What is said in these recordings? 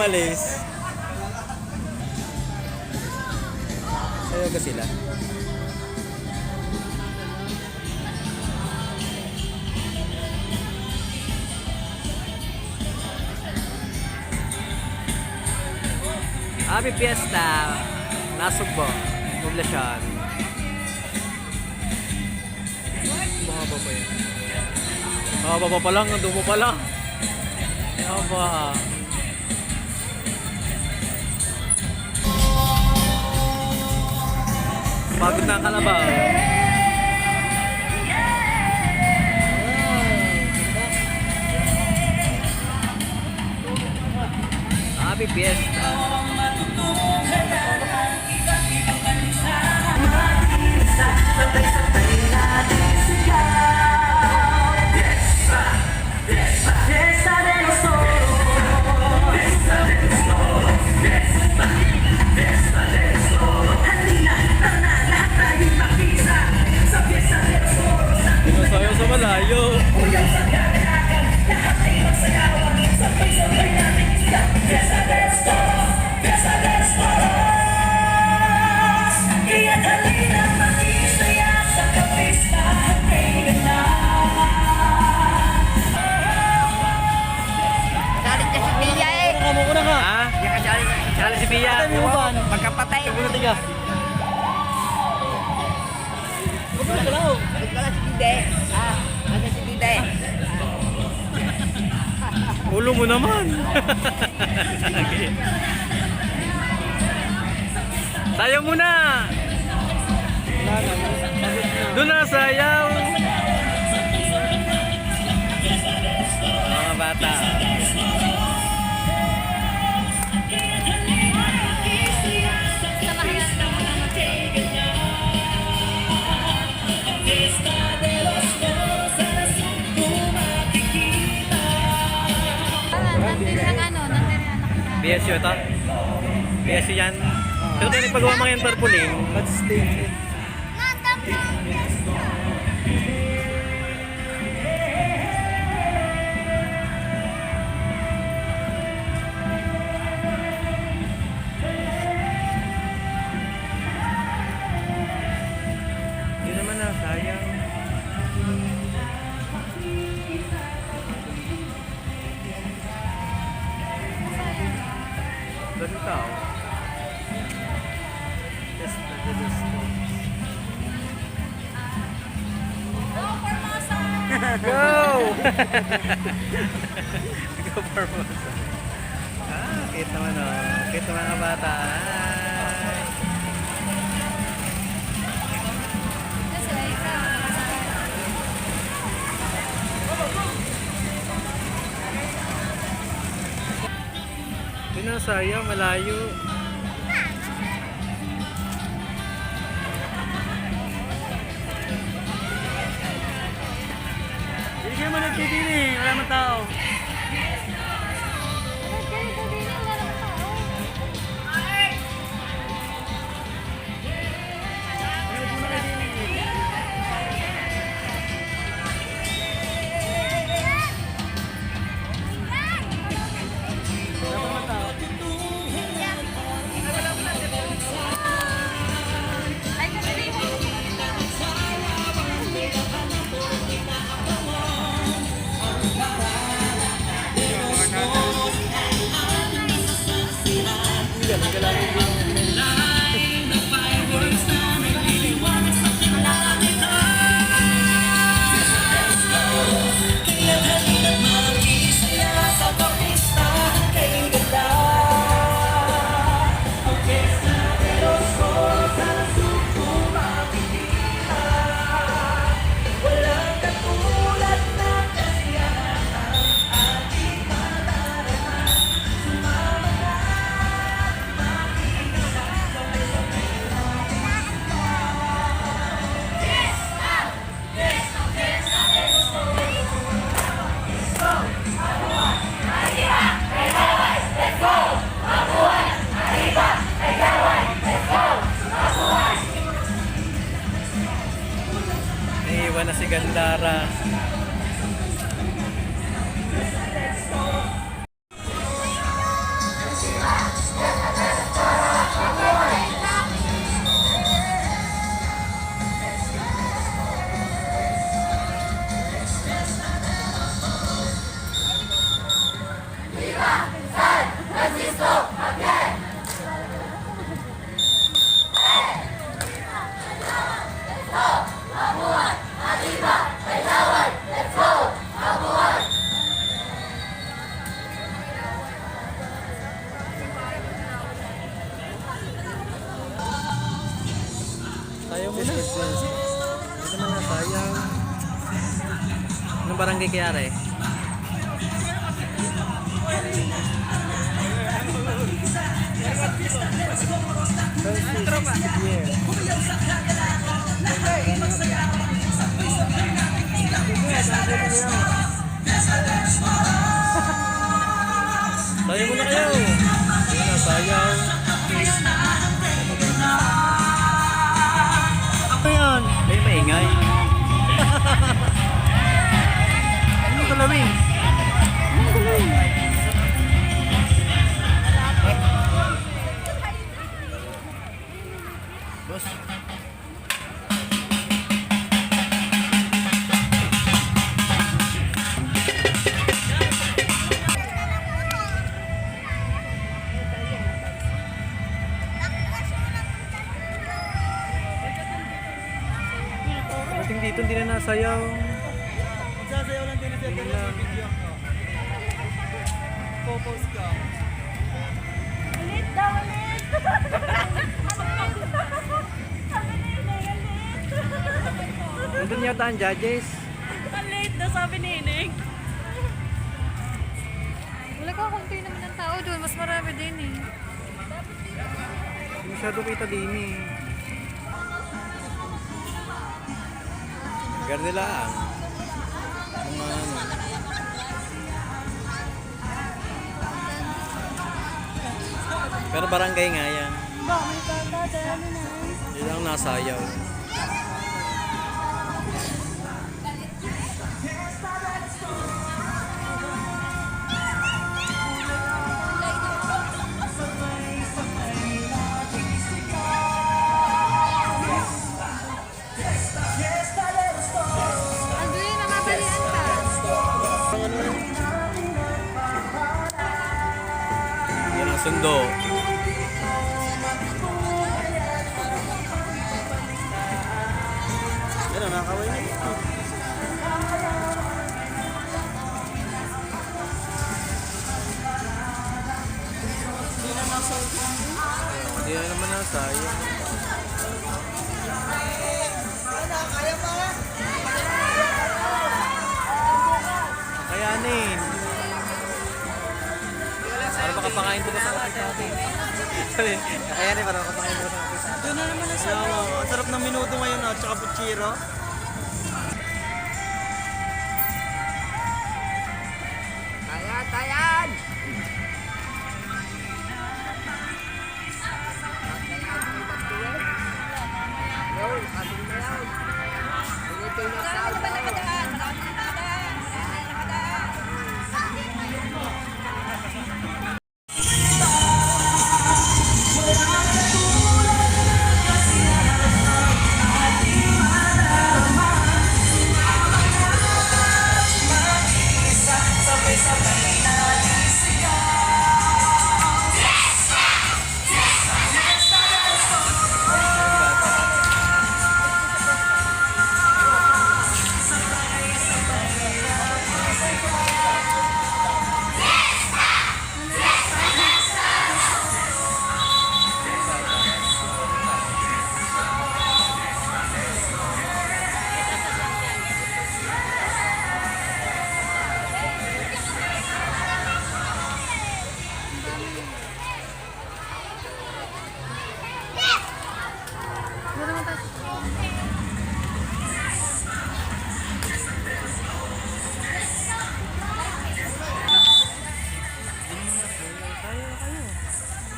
umalis. Sayaw ka sila. Happy Fiesta! Nasugbo. Poblasyon. Mahaba pa yan. Mahaba pa lang. Nandun mo pa lang. Mahaba. Pagod na ang kalabaw. Happy Fiesta! Sayo sa malayo. Sali si Bia. Magkapatay. Tiga. Ulo mo naman. Sayaw muna. Doon na sayaw. Mga bata. BSU ito? BSU yan? Pero tayo nagpagawa mga yung tarpaulin. Let's stay. Hindi naman na, sayang. Doon tao. Just the distance. Go! Go Formosa. Cute naman o. Cute naman mga bata. Sayang, malayo. Hindi kayo mo nagtidiling, wala naman tao. Naiiwan na si Gandara. Sayang mo na. Hindi naman na sayang. Anong barangay kaya re? Sayang mo na kayo. Hindi na sayang. Ano yan? May maingay. Anong galawin? Anong galawin? Boss. Dating dito hindi na nasayaw. Sasayaw lang din siya dala sa video ko. Popost ka. Ulit daw, ulit! Sabi ni Ineng, ulit! Nandun yata ang judges. Ulit daw, sabi ni Ineng. Wala ka, konti naman ng tao doon. Mas marami din eh. Hindi masyado kita din eh. Garde lang. Mga ano. Pero barangay nga yan. Bakit tata, ano na? Hindi lang nasayaw. Andun, namabalian ka. Yan ang sundo. Yan o, nakakaway na ito. Hindi na naman nasayang. Kayanin. Para makapakain ko sa kapit natin. Kayanin para makapakain ko sa kapit natin. Doon na naman na siya. Ang sarap ng minuto ngayon at saka puchiro. Tayan, tayan! Yun, pasok na yun. Ito yung sound.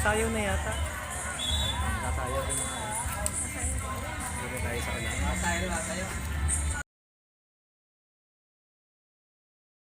Masayaw na yata. Nasayaw din mga. Hindi na tayo sa kanila. Tayo, tayo.